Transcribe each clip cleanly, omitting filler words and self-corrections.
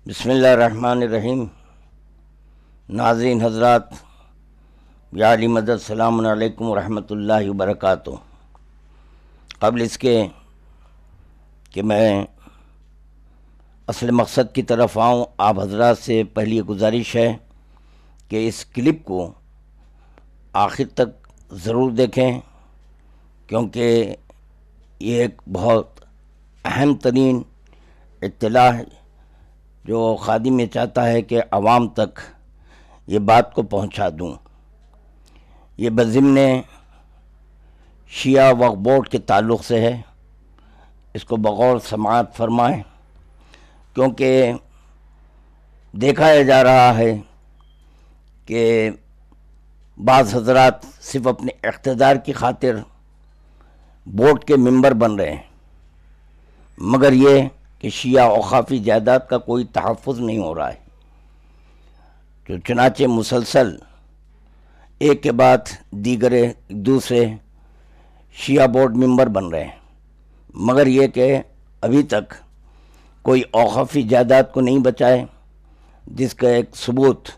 بسم اللہ الرحمن الرحیم۔ ناظرین حضرات، یا علی مدد، السلام علیکم ورحمۃ اللہ وبرکاتہ۔ قبل اس کے کہ میں اصل مقصد کی طرف آؤں، آپ حضرات سے پہلی گزارش ہے کہ اس کلپ کو آخر تک ضرور دیکھیں، کیونکہ یہ ایک بہت اہم ترین اطلاع ہے جو خادم یہ چاہتا ہے کہ عوام تک یہ بات کو پہنچا دوں۔ یہ بضمن شیعہ وقف بورڈ کے تعلق سے ہے، اس کو بغور سماعت فرمائیں، کیونکہ دیکھا جا رہا ہے کہ بعض حضرات صرف اپنے اقتدار کی خاطر بورڈ کے ممبر بن رہے ہیں، مگر یہ کہ شیعہ اوقافی جائیداد کا کوئی تحفظ نہیں ہو رہا ہے، جو چنانچہ مسلسل ایک کے بعد دیگر دوسرے شیعہ بورڈ ممبر بن رہے ہیں، مگر یہ کہ ابھی تک کوئی اوقافی جائیداد کو نہیں بچائے، جس کا ایک ثبوت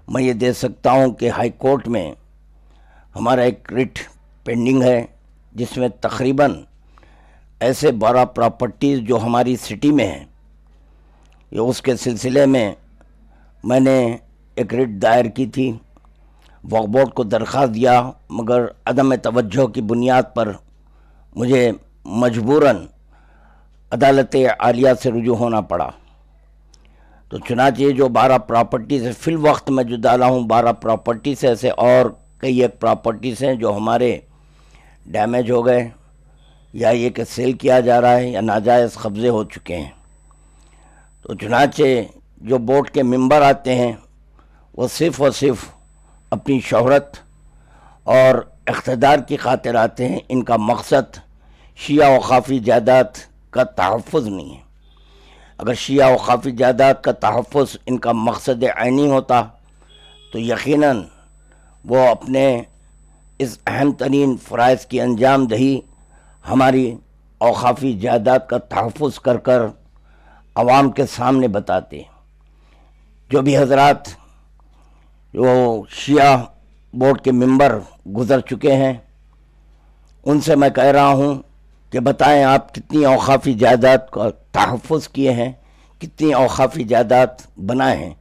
میں یہ دے سکتا ہوں کہ ہائی کورٹ میں ہمارا ایک رٹ پینڈنگ ہے، جس میں تقریباً ایسے 12 پراپرٹیز جو ہماری سٹی میں ہیں، یہ اس کے سلسلے میں نے ایک رٹ دائر کی تھی، وقف بورڈ کو درخواست دیا، مگر عدم توجہ کی بنیاد پر مجھے مجبوراً عدالت عالیہ سے رجوع ہونا پڑا۔ تو چنانچہ یہ جو 12 پراپرٹیز ہے، فی الوقت میں جو ڈالا ہوں 12 پراپرٹیز ایسے اور کئی ایک پراپرٹیز ہیں جو ہمارے ڈیمیج ہو گئے، یا یہ کہ سیل کیا جا رہا ہے یا ناجائز قبضے ہو چکے ہیں۔ تو چنانچہ جو بورڈ کے ممبر آتے ہیں وہ صرف اور صرف اپنی شہرت اور اقتدار کی خاطر آتے ہیں، ان کا مقصد شیعہ اوقافی جائیداد کا تحفظ نہیں ہے۔ اگر شیعہ اوقافی جائیداد کا تحفظ ان کا مقصد عینی ہوتا تو یقیناً وہ اپنے اس اہم ترین فرائض کی انجام دہی ہماری اوقافی جائیداد کا تحفظ کر کر عوام کے سامنے بتاتے۔ جو بھی حضرات جو شیعہ بورڈ کے ممبر گزر چکے ہیں، ان سے میں کہہ رہا ہوں کہ بتائیں آپ کتنی اوقافی جائیداد کا تحفظ کیے ہیں، کتنی اوقافی جائیداد بنائے ہیں۔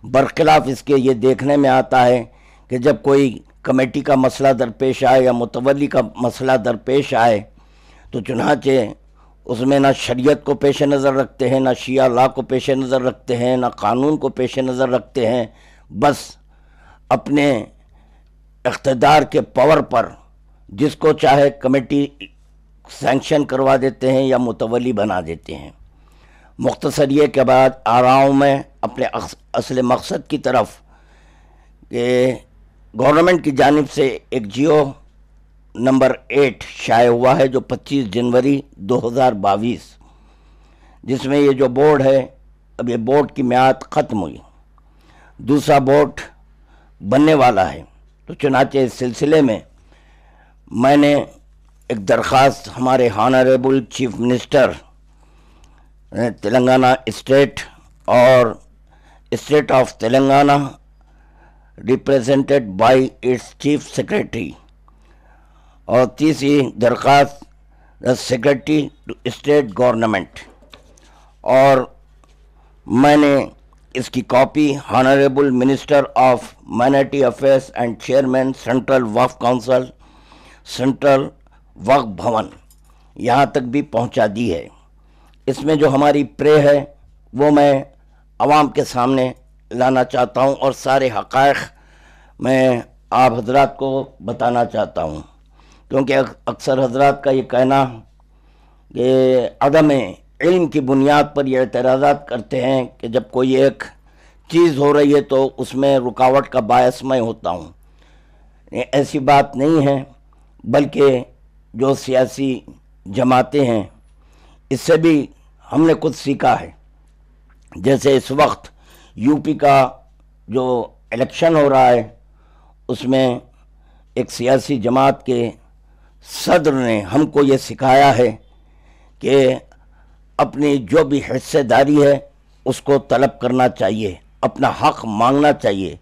برخلاف اس کے یہ دیکھنے میں آتا ہے کہ جب کوئی کمیٹی کا مسئلہ درپیش آئے یا متولی کا مسئلہ درپیش آئے تو چنانچہ اس میں نہ شریعت کو پیش نظر رکھتے ہیں، نہ شیعہ لا کو پیش نظر رکھتے ہیں، نہ قانون کو پیش نظر رکھتے ہیں، بس اپنے اقتدار کے پاور پر جس کو چاہے کمیٹی سینکشن کروا دیتے ہیں یا متولی بنا دیتے ہیں۔ مختصر یہ کے بعد آ رہا ہوں میں اپنے اصل مقصد کی طرف کہ گورنمنٹ کی جانب سے ایک جیو نمبر 8 شائع ہوا ہے جو 25 جنوری 2022، جس میں یہ جو بورڈ ہے، اب یہ بورڈ کی میعاد ختم ہوئی، دوسرا بورڈ بننے والا ہے۔ تو چنانچہ اس سلسلے میں نے ایک درخواست ہمارے honourable chief minister Telangana state اور state of Telangana represented by its chief secretary, اور تیسری درخواست سیکریٹری ٹو اسٹیٹ گورنمنٹ، اور میں نے اس کی copy honourable minister of minority affairs and chairman central Waqf council, central Waqf Bhavan, یہاں تک بھی پہنچا دی ہے۔ اس میں جو ہماری پرے ہے وہ میں عوام کے سامنے لانا چاہتا ہوں اور سارے حقائق میں آپ حضرات کو بتانا چاہتا ہوں، کیونکہ اکثر حضرات کا یہ کہنا کہ عدم علم کی بنیاد پر یہ اعتراضات کرتے ہیں کہ جب کوئی ایک چیز ہو رہی ہے تو اس میں رکاوٹ کا باعث میں ہوتا ہوں۔ ایسی بات نہیں ہے، بلکہ جو سیاسی جماعتیں ہیں اس سے بھی ہم نے کچھ سیکھا ہے۔ جیسے اس وقت یو پی کا جو الیکشن ہو رہا ہے، اس میں ایک سیاسی جماعت کے صدر نے ہم کو یہ سکھایا ہے کہ اپنی جو بھی حصہ داری ہے اس کو طلب کرنا چاہیے، اپنا حق مانگنا چاہیے۔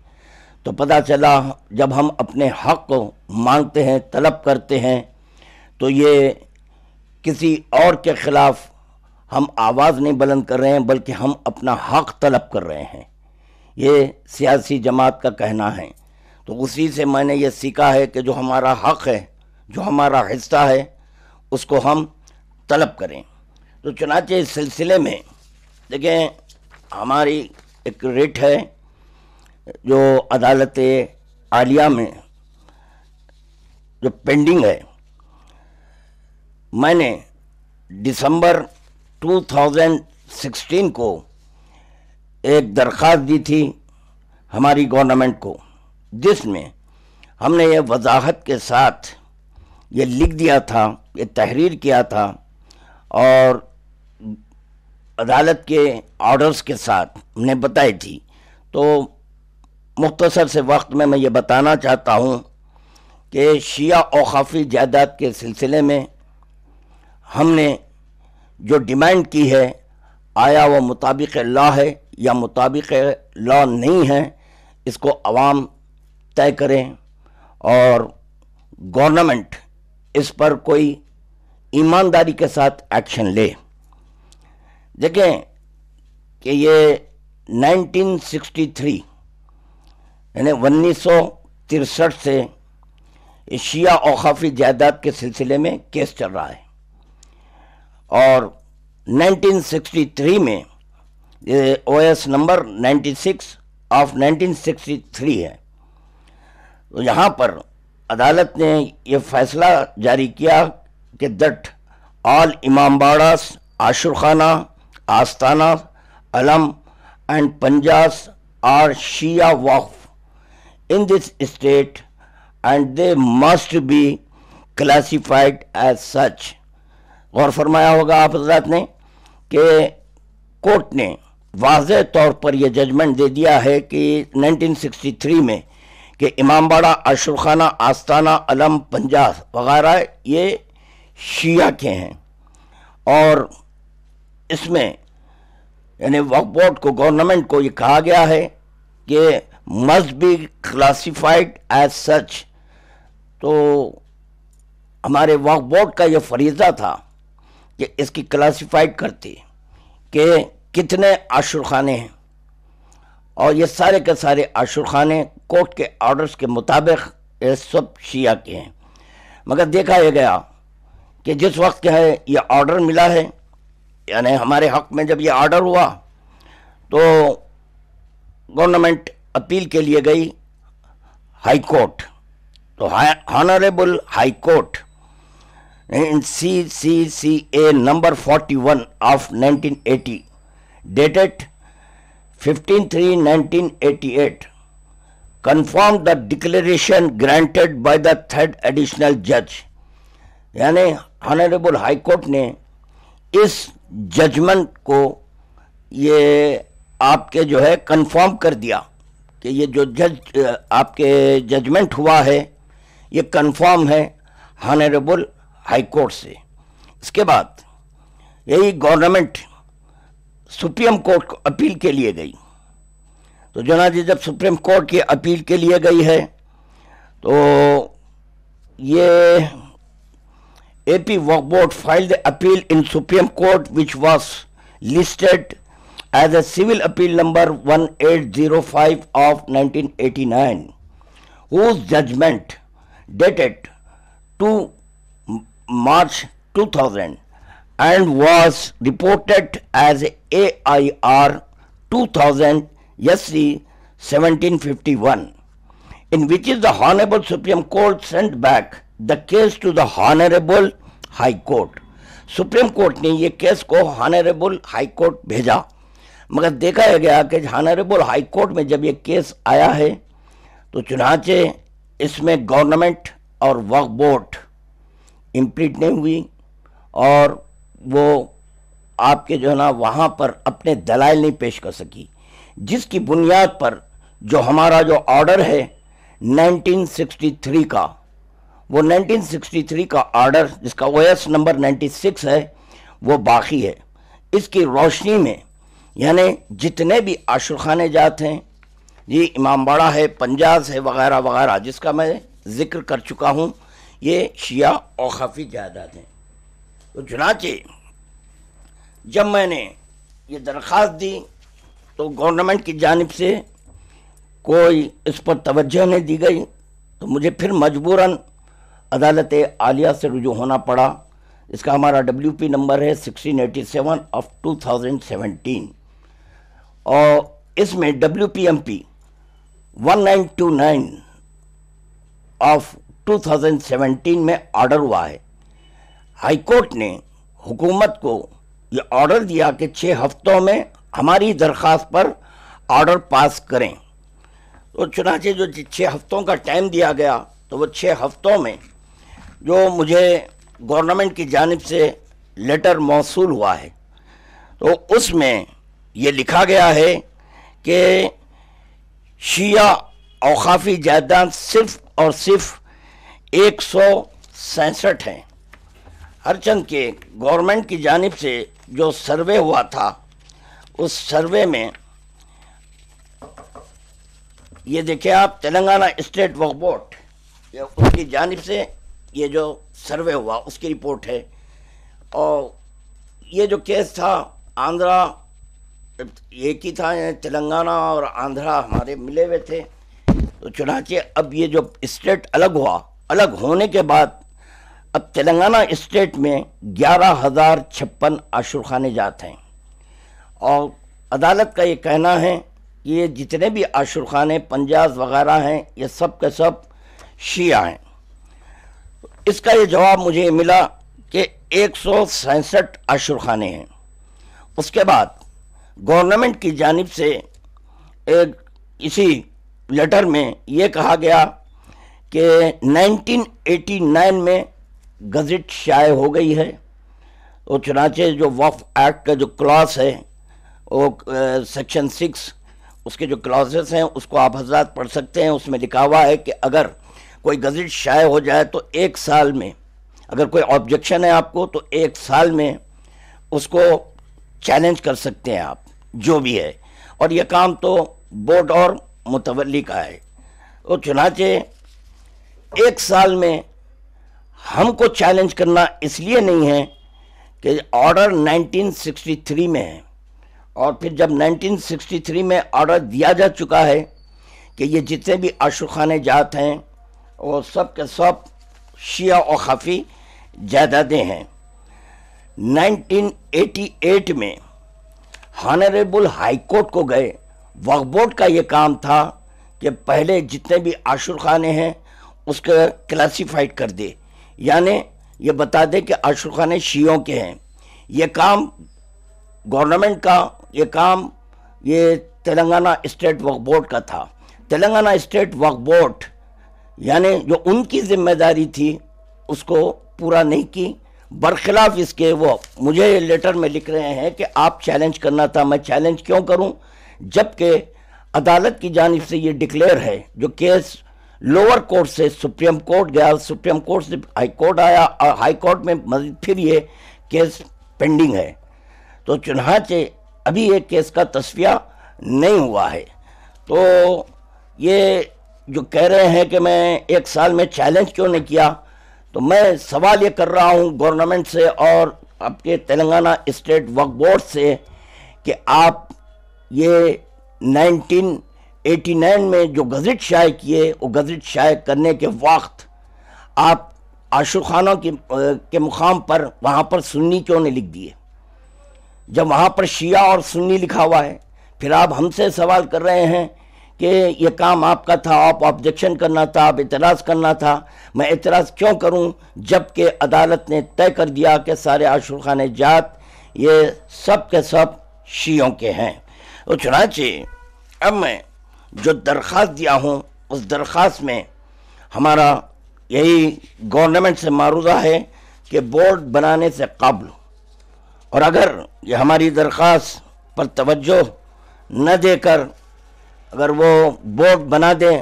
تو پتہ چلا جب ہم اپنے حق کو مانگتے ہیں، طلب کرتے ہیں، تو یہ کسی اور کے خلاف ہم آواز نہیں بلند کر رہے ہیں، بلکہ ہم اپنا حق طلب کر رہے ہیں۔ یہ سیاسی جماعت کا کہنا ہے۔ تو اسی سے میں نے یہ سیکھا ہے کہ جو ہمارا حق ہے، جو ہمارا حصہ ہے، اس کو ہم طلب کریں۔ تو چنانچہ اس سلسلے میں دیکھیں، ہماری ایک ریٹ ہے جو عدالت عالیہ میں جو پینڈنگ ہے۔ میں نے دسمبر 2016 کو ایک درخواست دی تھی ہماری گورنمنٹ کو، جس میں ہم نے یہ وضاحت کے ساتھ یہ لکھ دیا تھا، یہ تحریر کیا تھا، اور عدالت کے آرڈرز کے ساتھ ہم نے بتائی تھی۔ تو مختصر سے وقت میں یہ بتانا چاہتا ہوں کہ شیعہ اوقافی جائیداد کے سلسلے میں ہم نے جو ڈیمانڈ کی ہے، آیا وہ مطابق لا ہے یا مطابق لا نہیں ہے، اس کو عوام طے کریں، اور گورنمنٹ اس پر کوئی ایمانداری کے ساتھ ایکشن لے۔ دیکھیں کہ یہ 1963 یعنی 1963 سے شیعہ اوقافی جائیداد کے سلسلے میں کیس چل رہا ہے، اور 1963 میں یہ OS نمبر 96 آف 1963 ہے۔ تو یہاں پر عدالت نے یہ فیصلہ جاری کیا کہ دیٹ آل امام باڑاس، عاشور خانہ، آستانہ، علم اینڈ پنجاس آر شیعہ وقف in this state and they must be classified as such۔ غور فرمایا ہوگا آپ حضرات نے کہ کورٹ نے واضح طور پر یہ ججمنٹ دے دیا ہے کہ 1963 میں کہ امام باڑہ، عاشور خانہ، آستانہ، علم، پنجاس وغیرہ یہ شیعہ کے ہیں، اور اس میں یعنی وقف بورڈ کو، گورنمنٹ کو یہ کہا گیا ہے کہ must be classified as such۔ تو ہمارے وقف بورڈ کا یہ فریضہ تھا کہ اس کی کلاسیفائڈ کرتے کہ کتنے عاشور خانے ہیں، اور یہ سارے کے سارے عاشور خانے کورٹ کے آرڈرز کے مطابق یہ سب شیعہ کے ہیں۔ مگر دیکھا یہ گیا کہ جس وقت کیا ہے یہ آرڈر ملا ہے، یعنی ہمارے حق میں جب یہ آرڈر ہوا، تو گورنمنٹ اپیل کے لیے گئی ہائی کورٹ۔ تو honourable high court in CCCA number 41 of 1980 dated 15/3/1988 confirmed the declaration granted by the third additional judge۔ یعنی ہانریبل ہائی کورٹ نے اس ججمنٹ کو یہ آپ کے جو ہے کنفرم کر دیا کہ یہ جو جج آپ کے ججمنٹ ہوا ہے یہ کنفرم ہے ہانریبل ہائی کورٹ سے۔ اس کے بعد یہی گورنمنٹ سپریم کورٹ کو اپیل کے لیے گئی۔ تو جناب جب سپریم کورٹ کی اپیل کے لیے گئی ہے، تو یہ اے پی وقف board filed the appeal in Supreme Court which was listed as a civil appeal number 1805 of 1989, whose judgment dated 2 March 2000 and was reported as AIR 2000 SC 1751, in which is the Honorable Supreme Court sent back the case to the Honorable High Court۔ Supreme court نے یہ case کو ہانریبل high court بھیجا، مگر دیکھا گیا کہ ہانریبل high court میں جب یہ کیس آیا ہے تو چنانچہ اس میں گورنمنٹ اور وقف بورڈ امپلیٹ نہیں ہوئی، اور وہ آپ کے جو ہے نا وہاں پر اپنے دلائل نہیں پیش کر سکی، جس کی بنیاد پر جو ہمارا جو آرڈر ہے 1963 کا، وہ 1963 کا آرڈر جس کا OS نمبر 96 ہے وہ باقی ہے۔ اس کی روشنی میں یعنی جتنے بھی عاشور خانے جات ہیں، یہ امام باڑہ ہے، پنجاز ہے، وغیرہ وغیرہ، جس کا میں ذکر کر چکا ہوں، یہ شیعہ اوقافی جائیداد ہیں۔ تو چنانچہ جب میں نے یہ درخواست دی تو گورنمنٹ کی جانب سے کوئی اس پر توجہ نہیں دی گئی، تو مجھے پھر مجبوراً عدالت عالیہ سے رجوع ہونا پڑا۔ اس کا ہمارا WP نمبر ہے 1687 آف 2017، اور اس میں WPMP 1929 آف 2017 میں آرڈر ہوا ہے۔ ہائی کورٹ نے حکومت کو یہ آرڈر دیا کہ 6 ہفتوں میں ہماری درخواست پر آرڈر پاس کریں۔ تو چنانچہ جو 6 ہفتوں کا ٹائم دیا گیا، تو وہ 6 ہفتوں میں جو مجھے گورنمنٹ کی جانب سے لیٹر موصول ہوا ہے، تو اس میں یہ لکھا گیا ہے کہ شیعہ اوقافی جائیداد صرف اور صرف 167 ہیں، ہرچند کہ گورنمنٹ کی جانب سے جو سروے ہوا تھا، اس سروے میں یہ دیکھیں آپ، تلنگانہ اسٹیٹ وقف بورڈ اس کی جانب سے یہ جو سروے ہوا اس کی رپورٹ ہے، اور یہ جو کیس تھا آندھرا ایک ہی تھا، تلنگانہ اور آندھرا ہمارے ملے ہوئے تھے۔ تو چنانچہ اب یہ جو اسٹیٹ الگ ہوا، الگ ہونے کے بعد اب تلنگانہ اسٹیٹ میں 11,056 عاشور خانے جات ہیں، اور عدالت کا یہ کہنا ہے کہ یہ جتنے بھی عاشور خانے پنجاز وغیرہ ہیں، یہ سب کے سب شیعہ ہیں۔ اس کا یہ جواب مجھے ملا کہ 167 عاشور خانے ہیں۔ اس کے بعد گورنمنٹ کی جانب سے ایک اسی لیٹر میں یہ کہا گیا کہ 1989 میں گزٹ شائع ہو گئی ہے، اور چنانچہ جو وقف ایکٹ کا جو کلاس ہے، وہ سیکشن 6 اس کے جو کلاسز ہیں اس کو آپ حضرات پڑھ سکتے ہیں۔ اس میں لکھا ہوا ہے کہ اگر کوئی گزٹ شائع ہو جائے تو 1 سال میں، اگر کوئی آبجیکشن ہے آپ کو، تو 1 سال میں اس کو چیلنج کر سکتے ہیں آپ، جو بھی ہے، اور یہ کام تو بورڈ اور متولی کا ہے۔ اور چنانچہ 1 سال میں ہم کو چیلنج کرنا اس لیے نہیں ہے کہ آرڈر 1963 میں ہے، اور پھر جب 1963 میں آرڈر دیا جا چکا ہے کہ یہ جتنے بھی عاشور خانے جات ہیں وہ سب کے سب شیعہ اوقافی جائیدادیں ہیں۔ 1988 میں ہانریبل ہائی کورٹ کو گئے، وقف بورڈ کا یہ کام تھا کہ پہلے جتنے بھی عاشور خانے ہیں اس کو کلاسیفائڈ کر دے، یعنی یہ بتا دے کہ عاشور خانے شیعوں کے ہیں۔ یہ کام گورنمنٹ کا، یہ کام یہ تلنگانہ اسٹیٹ وقف بورڈ کا تھا۔ تلنگانہ اسٹیٹ وقف بورڈ یعنی جو ان کی ذمہ داری تھی اس کو پورا نہیں کی، برخلاف اس کے وہ مجھے لیٹر میں لکھ رہے ہیں کہ آپ چیلنج کرنا تھا۔ میں چیلنج کیوں کروں جبکہ عدالت کی جانب سے یہ ڈکلیئر ہے، جو کیس لوور کورٹ سے سپریم کورٹ گیا، سپریم کورٹ سے ہائی کورٹ آیا، اور ہائی کورٹ میں مزید پھر یہ کیس پینڈنگ ہے۔ تو چنانچہ ابھی یہ کیس کا تصفیہ نہیں ہوا ہے۔ تو یہ جو کہہ رہے ہیں کہ میں 1 سال میں چیلنج کیوں نہیں کیا، تو میں سوال یہ کر رہا ہوں گورنمنٹ سے اور آپ کے تلنگانہ اسٹیٹ وقف بورڈ سے کہ آپ یہ 1989 میں جو گزٹ شائع کیے، وہ گزٹ شائع کرنے کے وقت آپ عاشور خانوں کے مقام پر وہاں پر سنی کیوں نہیں لکھ دیے، جب وہاں پر شیعہ اور سنی لکھا ہوا ہے؟ پھر آپ ہم سے سوال کر رہے ہیں کہ یہ کام آپ کا تھا، آپ آبجیکشن کرنا تھا، آپ اعتراض کرنا تھا۔ میں اعتراض کیوں کروں جبکہ عدالت نے طے کر دیا کہ سارے عاشور خانے جات یہ سب کے سب شیعوں کے ہیں۔ اور چنانچہ اب میں جو درخواست دیا ہوں اس درخواست میں ہمارا یہی گورنمنٹ سے معروضہ ہے کہ بورڈ بنانے سے قبل، اور اگر یہ ہماری درخواست پر توجہ نہ دے کر اگر وہ بورڈ بنا دیں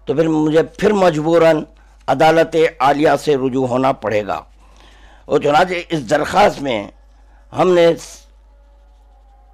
تو پھر مجھے پھر مجبوراً عدالت عالیہ سے رجوع ہونا پڑے گا۔ اور چنانچہ اس درخواست میں ہم نے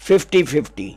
50-50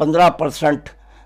15%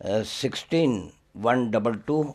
16-122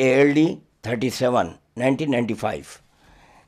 ALD 37 1995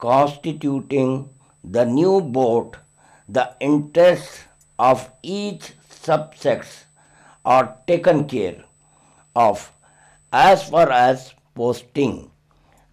constituting the new board the interests of each subsects are taken care of as far as posting।